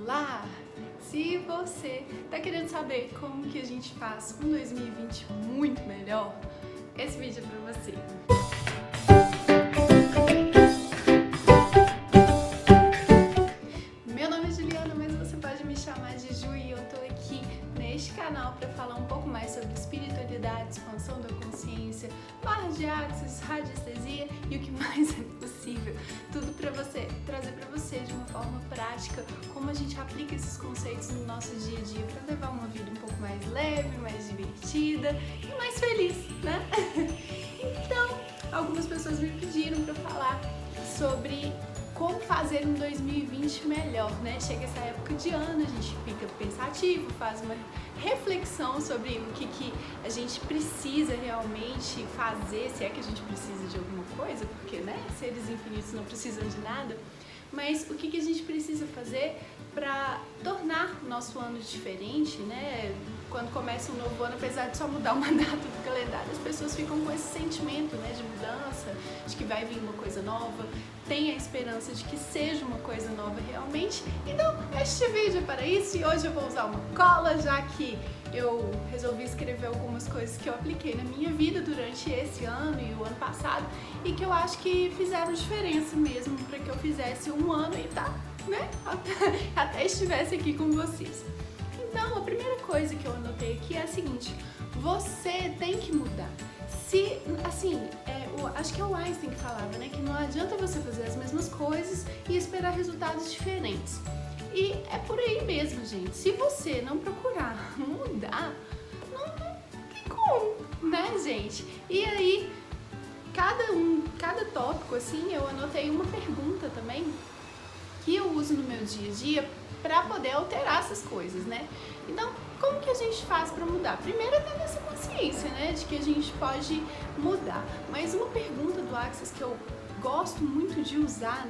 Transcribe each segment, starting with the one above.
Olá! Se você está querendo saber como que a gente faz um 2020 muito melhor, esse vídeo é para você. Meu nome é Juliana, mas você pode me chamar de Ju e eu tô aqui neste canal para falar um pouco mais sobre espiritualidade, expansão da consciência, barras de axis, radiestesia e o que mais é possível. Tudo para você, trazer para você de uma forma prática como a gente aplica esses conceitos no nosso dia a dia para levar uma vida um pouco mais leve, mais divertida e mais feliz, né? Então, algumas pessoas me pediram para falar sobre como fazer um 2020 melhor, né? Chega essa época de ano, a gente fica pensativo, faz uma reflexão sobre o que a gente precisa realmente fazer, se é que a gente precisa de alguma coisa, porque, né, seres infinitos não precisam de nada, mas o que a gente precisa fazer para tornar o nosso ano diferente, né? Quando começa um novo ano, apesar de só mudar uma data do calendário, as pessoas ficam com esse sentimento, né, de mudança, de que vai vir uma coisa nova, tem a esperança de que seja uma coisa nova realmente. Então, este vídeo é para isso e hoje eu vou usar uma cola, já que eu resolvi escrever algumas coisas que eu apliquei na minha vida durante esse ano e o ano passado e que eu acho que fizeram diferença mesmo para que eu fizesse um ano e tá, né, até estivesse aqui com vocês. Então, a primeira coisa que eu anotei aqui é a seguinte: você tem que mudar. Se, assim, acho que é o Einstein que falava, né, que não adianta você fazer as mesmas coisas e esperar resultados diferentes. E é por aí mesmo, gente. Se você não procurar mudar, não tem como, né, gente? E aí, cada tópico, assim, eu anotei uma pergunta também que eu uso no meu dia a dia para poder alterar essas coisas, né? Então, como que a gente faz para mudar? Primeiro é ter essa consciência, né, de que a gente pode mudar. Mas uma pergunta do Axis que eu gosto muito de usar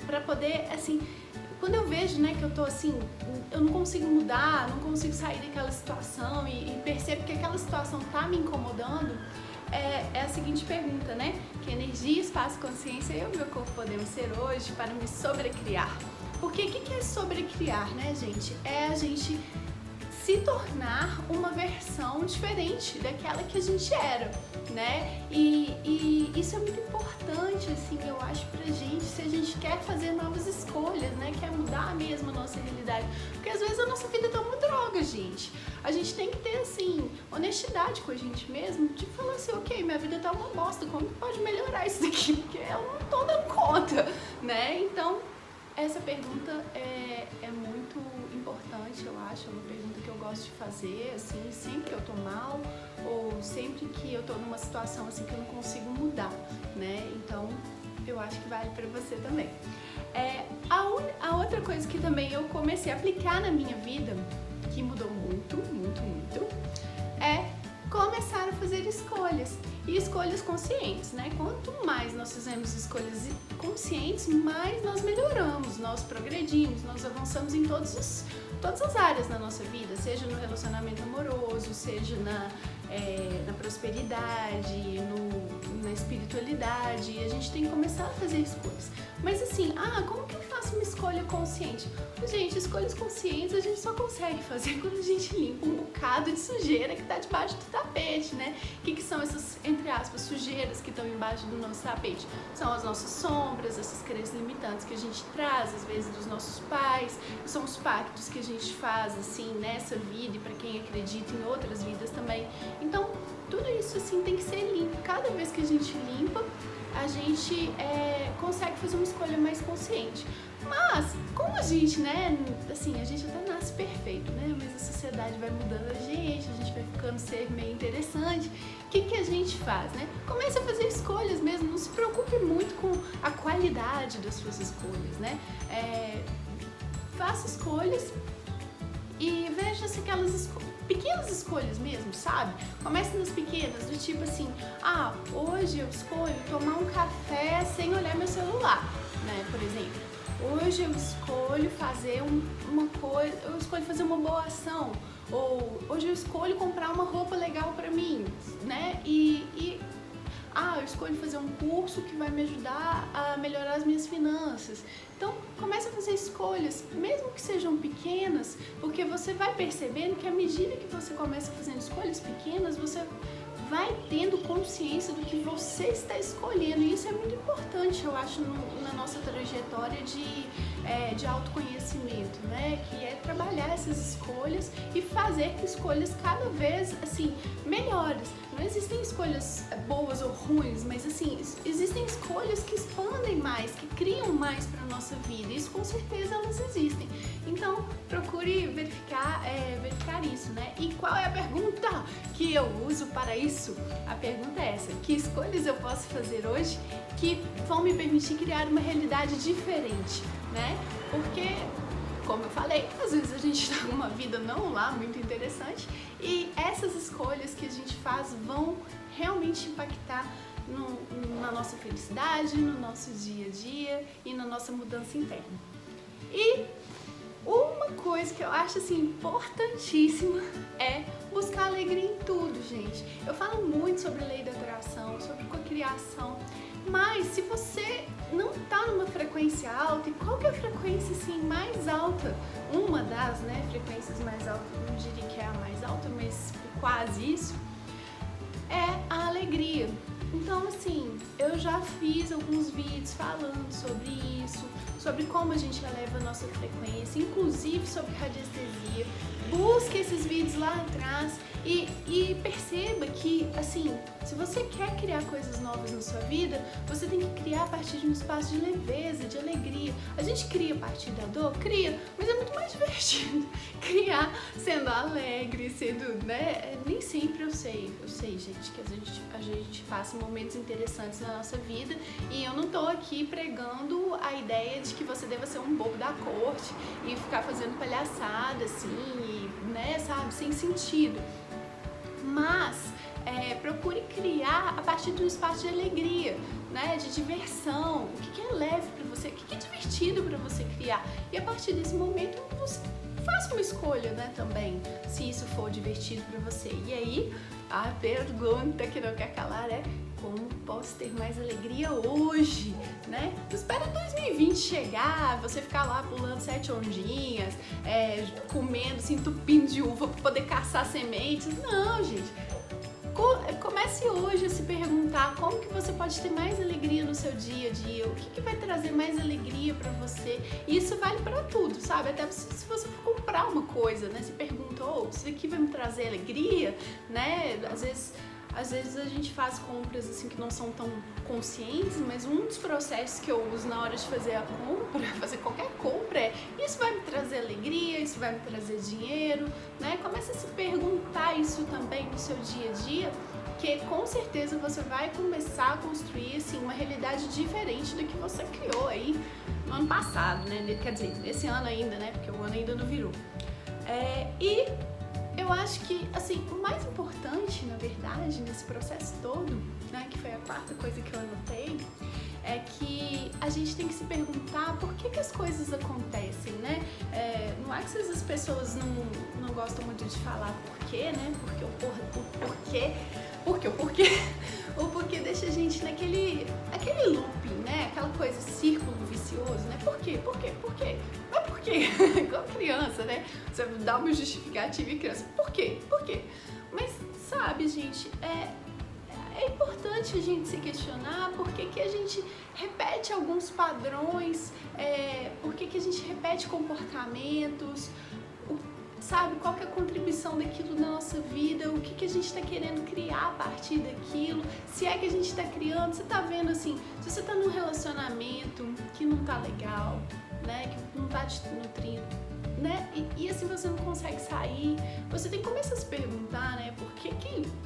para poder, assim, quando eu vejo, né, que eu tô assim, eu não consigo mudar, não consigo sair daquela situação e percebo que aquela situação tá me incomodando, é a seguinte pergunta, né? Que energia, espaço, consciência eu e meu corpo podemos ser hoje para me sobrecriar? Porque o que é sobrecriar, né, gente? É a gente se tornar uma versão diferente daquela que a gente era, né? E isso é muito importante, assim, eu acho, pra gente, se a gente quer fazer novas escolhas, né? Quer mudar mesmo a nossa realidade. Porque às vezes a nossa vida tá uma droga, gente. A gente tem que ter, assim, honestidade com a gente mesmo, de falar assim, ok, minha vida tá uma bosta, como que pode melhorar isso daqui? Porque eu não tô dando conta, né? Então, essa pergunta é muito importante, eu acho, é uma pergunta que eu gosto de fazer, assim, sempre que eu tô mal ou sempre que eu tô numa situação, assim, que eu não consigo mudar, né? Então, eu acho que vale pra você também. A outra coisa que também eu comecei a aplicar na minha vida, que mudou muito, é começar a fazer escolhas. E escolhas conscientes, né? Quanto mais nós fizemos escolhas conscientes, mais nós melhoramos, nós progredimos, nós avançamos em todas as áreas da nossa vida, seja no relacionamento amoroso, seja na prosperidade, na espiritualidade. E a gente tem que começar a fazer escolhas. Mas assim, como que eu faço uma escolha consciente? Gente, escolhas conscientes a gente só consegue fazer quando a gente limpa um bocado de sujeira que tá debaixo do tapete, né? O que são essas, entre aspas, sujeiras que estão embaixo do nosso tapete? São as nossas sombras, essas crenças limitantes que a gente traz, às vezes, dos nossos pais, são os pactos que a gente faz, assim, nessa vida e para quem acredita em outras vidas também. Então, tudo isso, assim, tem que ser limpo. Cada vez que a gente limpa, a gente consegue fazer uma escolha mais consciente. Mas, como a gente, né, assim, a gente até nasce perfeito, né, mas a sociedade vai mudando a gente vai ficando ser meio interessante, o que a gente faz, né? Comece a fazer escolhas mesmo, não se preocupe muito com a qualidade das suas escolhas, né? Faça escolhas e veja se aquelas pequenas escolhas mesmo, sabe? Comece nas pequenas, do tipo assim, hoje eu escolho tomar um café sem olhar meu celular, né, por exemplo. Hoje eu escolho fazer uma coisa, eu escolho fazer uma boa ação, ou hoje eu escolho comprar uma roupa legal pra mim, né? E eu escolho fazer um curso que vai me ajudar a melhorar as minhas finanças. Então, comece a fazer escolhas, mesmo que sejam pequenas, porque você vai percebendo que à medida que você começa fazendo escolhas pequenas, você vai tendo consciência do que você está escolhendo. E isso é muito importante, eu acho, na nossa trajetória de autoconhecimento, né? Que é trabalhar essas escolhas e fazer escolhas cada vez, assim, melhores. Não existem escolhas boas ou ruins, mas, assim, existem escolhas que expandem mais, que criam mais para a nossa vida. Isso, com certeza, elas existem. Então, procure verificar isso, né? E qual é a pergunta que eu uso para isso? A pergunta é essa: que escolhas eu posso fazer hoje que vão me permitir criar uma realidade diferente, né? Porque, como eu falei, às vezes a gente está numa vida não lá muito interessante e essas escolhas que a gente faz vão realmente impactar na nossa felicidade, no nosso dia a dia e na nossa mudança interna. E uma coisa que eu acho assim importantíssima é buscar alegria em tudo, gente. Eu falo muito sobre lei da atração, sobre cocriação, mas se você não tá numa frequência alta, e qual que é a frequência assim mais alta? Uma das, frequências mais altas, não diria que é a mais alta, mas quase isso, é a alegria. Então, assim, eu já fiz alguns vídeos falando sobre isso, sobre como a gente eleva a nossa frequência, inclusive sobre radiestesia. Busque esses vídeos lá atrás e perceba que, assim, se você quer criar coisas novas na sua vida, você tem que criar a partir de um espaço de leveza, de alegria. A gente cria a partir da dor? Cria, mas é muito mais divertido criar sendo alegre, sendo, né? Nem sempre eu sei, gente, que a gente passa momentos interessantes na nossa vida e eu não tô aqui pregando a ideia de que você deva ser um bobo da corte e ficar fazendo palhaçada, assim, né, sabe, sem sentido. Mas procure criar a partir de um espaço de alegria, né, de diversão. O que é leve para você, o que é divertido para você criar. E a partir desse momento você faça uma escolha, né, também, se isso for divertido para você. E aí, a pergunta que não quer calar é: como posso ter mais alegria hoje, né? Não espera 2020 chegar, você ficar lá pulando 7 ondinhas, comendo, assim, entupindo de uva para poder caçar sementes. Não, gente. Comece hoje a se perguntar como que você pode ter mais alegria no seu dia a dia, o que vai trazer mais alegria pra você. E isso vale pra tudo, sabe? Até se você for comprar uma coisa, né? Se pergunta: isso aqui vai me trazer alegria, né? Às vezes a gente faz compras assim que não são tão conscientes, mas um dos processos que eu uso na hora de fazer a compra, fazer qualquer compra, isso vai me trazer alegria, isso vai me trazer dinheiro, né? Comece a se perguntar isso também no seu dia a dia, que com certeza você vai começar a construir assim, uma realidade diferente do que você criou aí no ano passado, né? Quer dizer, nesse ano ainda, né? Porque o ano ainda não virou. E eu acho que, assim, o mais importante, na verdade, nesse processo todo, né, que foi a quarta coisa que eu anotei, é que a gente tem que se perguntar por que as coisas acontecem, né? No Access as pessoas não gostam muito de falar porquê, né? Porque o porquê deixa a gente naquele looping, né? Aquela coisa, círculo vicioso, né? Por quê? Mas por quê? Igual criança, né? Você dá uma justificativa e criança, por quê? Mas, sabe, gente, é importante a gente se questionar por que a gente repete alguns padrões, por que a gente repete comportamentos, sabe, qual que é a contribuição daquilo na nossa vida, o que a gente está querendo criar a partir daquilo, se é que a gente está criando. Você está vendo assim, se você está num relacionamento que não tá legal, né, que não tá te nutrindo, né, e assim você não consegue sair, você tem que começar a se perguntar, né, por que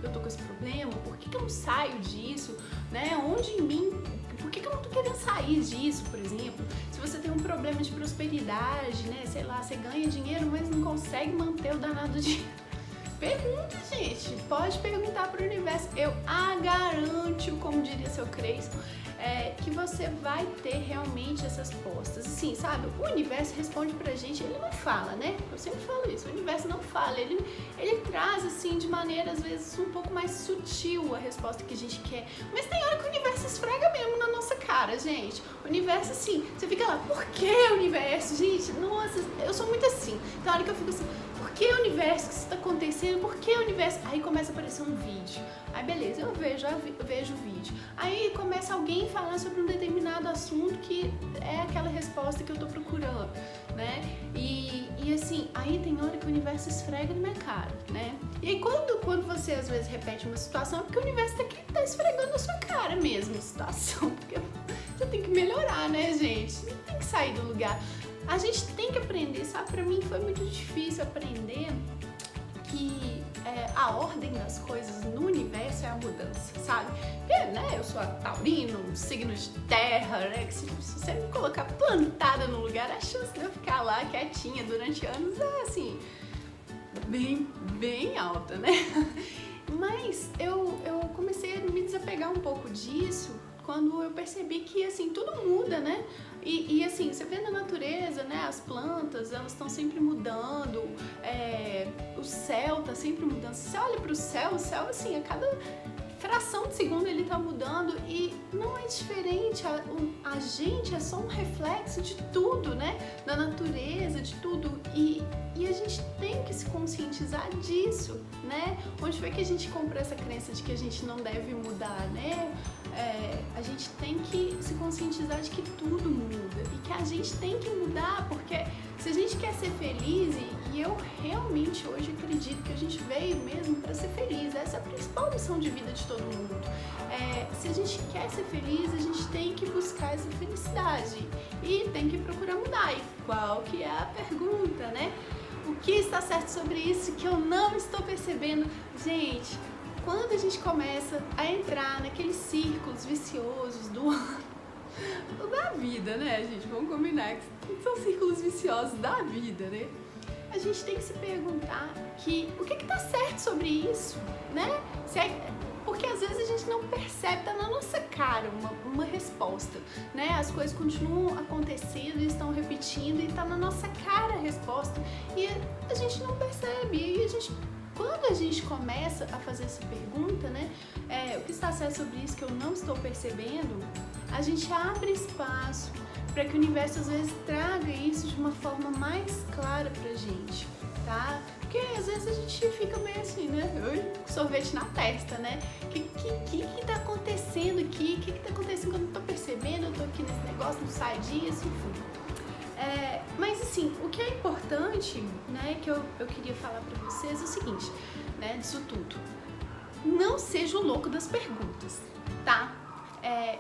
eu tô com esse problema, por que eu não saio disso, né, onde em mim, por que eu não tô querendo sair disso, por exemplo. Se você tem um problema de prosperidade, né, sei lá, você ganha dinheiro, mas não consegue manter o danado dinheiro, Pergunta, gente. Pode perguntar para o universo. Eu garanto, como diria seu Creyson, que você vai ter realmente essas respostas. Assim, sabe? O universo responde pra gente, ele não fala, né? Eu sempre falo isso. O universo não fala. Ele traz, assim, de maneira, às vezes, um pouco mais sutil a resposta que a gente quer. Mas tem hora que o universo esfrega mesmo na nossa cara, gente. O universo, assim, você fica lá, por que universo? Gente, nossa, eu sou muito assim. Tem hora que eu fico assim, por que universo? O que isso tá acontecendo? Por que universo? Aí começa a aparecer um vídeo. Aí beleza, eu vejo o vídeo. Aí começa alguém falar sobre um determinado assunto que é aquela resposta que eu tô procurando, né? E assim, aí tem hora que o universo esfrega na minha cara, né? E aí quando você às vezes repete uma situação, é porque o universo tá esfregando na sua cara mesmo a situação. Porque você tem que melhorar, né, gente? Você tem que sair do lugar. A gente tem que aprender, sabe? Pra mim foi muito difícil aprender que a ordem das coisas no universo é a mudança, sabe? Porque, né, eu sou a taurino, um signo de terra, né? Que se você me colocar plantada no lugar, a chance de eu ficar lá quietinha durante anos é, assim, bem alta, né? Mas eu comecei a me desapegar um pouco disso quando eu percebi que, assim, tudo muda, né? E assim, você vê na natureza, né? As plantas, elas estão sempre mudando, o céu tá sempre mudando. Se você olha pro céu, o céu, assim, a cada fração de segundo ele tá mudando e não é diferente. A gente é só um reflexo de tudo, né? Da natureza, de tudo. E a gente tem que se conscientizar disso, né? Onde foi que a gente comprou essa crença de que a gente não deve mudar, né? A gente tem que se conscientizar de que tudo muda e que a gente tem que mudar, porque se a gente quer ser feliz, e eu realmente hoje acredito que a gente veio mesmo para ser feliz, essa é a principal missão de vida de todo mundo. Se a gente quer ser feliz, a gente tem que buscar essa felicidade e tem que procurar mudar. E qual que é a pergunta, né? O que está certo sobre isso que eu não estou percebendo? Gente, quando a gente começa a entrar naqueles círculos viciosos da vida, né, gente? Vamos combinar que são círculos viciosos da vida, né? A gente tem que se perguntar o que tá certo sobre isso, né? Porque às vezes a gente não percebe, tá na nossa cara uma resposta, né? As coisas continuam acontecendo e estão repetindo e tá na nossa cara a resposta e a gente não percebe. E quando a gente começa a fazer essa pergunta, né? O que está certo sobre isso que eu não estou percebendo, a gente abre espaço para que o universo às vezes traga isso de uma forma mais clara pra gente, tá? Porque às vezes a gente fica meio assim, né? Sorvete na testa, né? O que tá acontecendo aqui? O que tá acontecendo que eu não tô percebendo? Eu tô aqui nesse negócio, não sai disso, enfim. Mas assim, o que é importante, né, que eu queria falar pra vocês é o seguinte, né, disso tudo. Não seja o louco das perguntas, tá?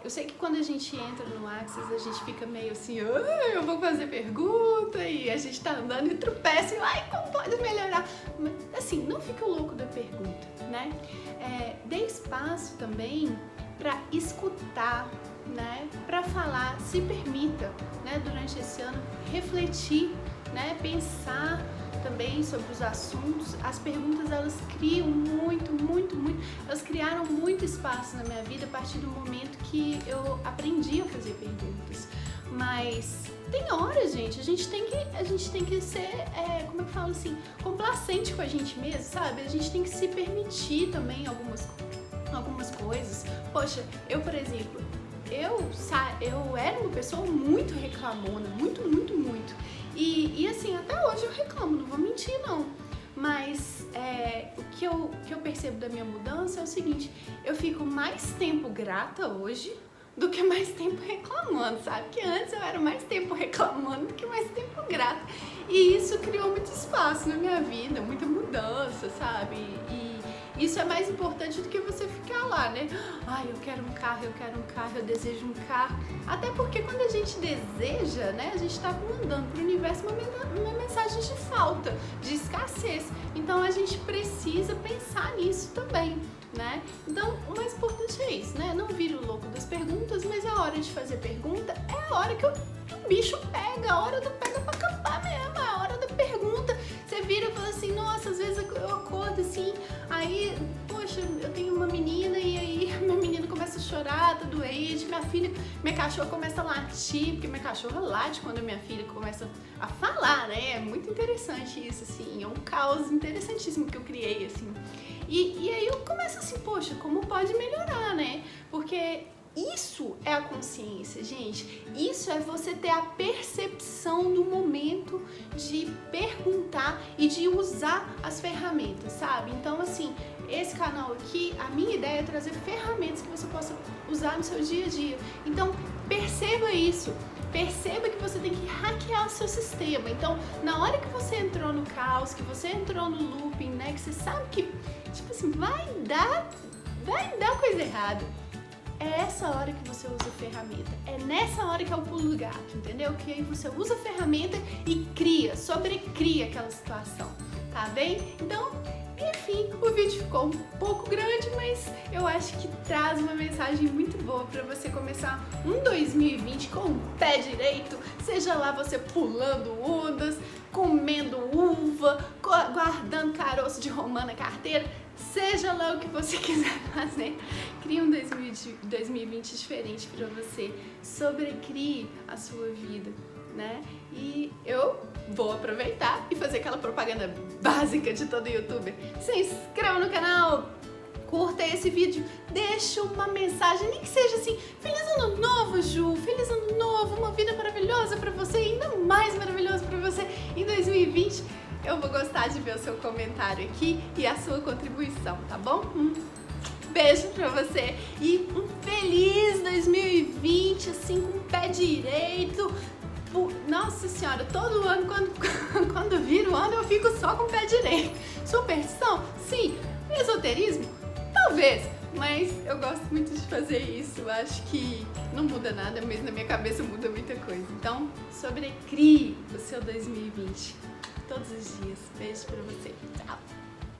Eu sei que quando a gente entra no Axis, a gente fica meio assim, eu vou fazer pergunta e a gente tá andando e tropeça e como pode melhorar? Mas assim, não fica o louco da pergunta, né? Dê espaço também pra escutar, né? Pra falar, se permita, né? Durante esse ano, refletir, né? Pensar também sobre os assuntos. As perguntas, elas criam muito, elas criaram muito espaço na minha vida a partir do momento que eu aprendi a fazer perguntas. Mas tem hora, gente, a gente tem que ser, como eu falo assim, complacente com a gente mesmo, sabe? A gente tem que se permitir também algumas coisas. Poxa, eu, por exemplo, eu era uma pessoa muito reclamona, muito. E assim, até hoje eu reclamo, não vou mentir não. Mas o que eu percebo da minha mudança é o seguinte, eu fico mais tempo grata hoje do que mais tempo reclamando, sabe? Que antes eu era mais tempo reclamando do que mais tempo grata. E isso criou muito espaço na minha vida, muita mudança, sabe? E isso é mais importante do que você ficar lá, né? Eu quero um carro, eu desejo um carro. Até porque quando a gente deseja, né? A gente tá mandando pro universo uma mensagem de falta, de escassez. Então a gente precisa pensar nisso também, né? Então o mais importante é isso, né? Não vire o louco das perguntas, mas a hora de fazer pergunta é a hora que o bicho pega, a hora do pega pra acampar mesmo, é a hora da pergunta. Você vira e fala assim, nossa, às vezes eu acordo assim, minha cachorra começa a latir, porque minha cachorra late quando a minha filha começa a falar, né? É muito interessante isso, assim, é um caos interessantíssimo que eu criei, assim. E aí eu começo assim, poxa, como pode melhorar, né? Porque isso é a consciência, gente. Isso é você ter a percepção do momento de perguntar e de usar as ferramentas, sabe? Então, assim, esse canal aqui, a minha ideia é trazer ferramentas que você possa usar no seu dia a dia. Então, perceba isso. Perceba que você tem que hackear o seu sistema. Então, na hora que você entrou no caos, que você entrou no looping, né? Que você sabe que, tipo assim, vai dar coisa errada. É essa hora que você usa a ferramenta. É nessa hora que é o pulo do gato, entendeu? Que aí você usa a ferramenta e sobrecria aquela situação, tá bem? Então, enfim, o vídeo ficou um pouco grande, mas eu acho que traz uma mensagem muito boa para você começar um 2020 com o pé direito, seja lá você pulando ondas, comendo uva, guardando caroço de romã na carteira, seja lá o que você quiser fazer, crie um 2020 diferente para você, sobrecrie a sua vida, né? E eu vou aproveitar e fazer aquela propaganda básica de todo youtuber. Se inscreva no canal, curta esse vídeo, deixa uma mensagem, nem que seja assim, feliz ano novo, Ju, feliz ano novo, uma vida maravilhosa pra você, ainda mais maravilhosa pra você em 2020. Eu vou gostar de ver o seu comentário aqui e a sua contribuição, tá bom? Beijo pra você e um feliz 2020, assim, com o pé direito. Nossa senhora, todo ano, quando vira o ano, eu fico só com o pé direito. Superstição? Sim. Esoterismo? Talvez. Mas eu gosto muito de fazer isso. Eu acho que não muda nada, mas na minha cabeça muda muita coisa. Então, sobrecrie o seu 2020 todos os dias. Beijo pra você. Tchau.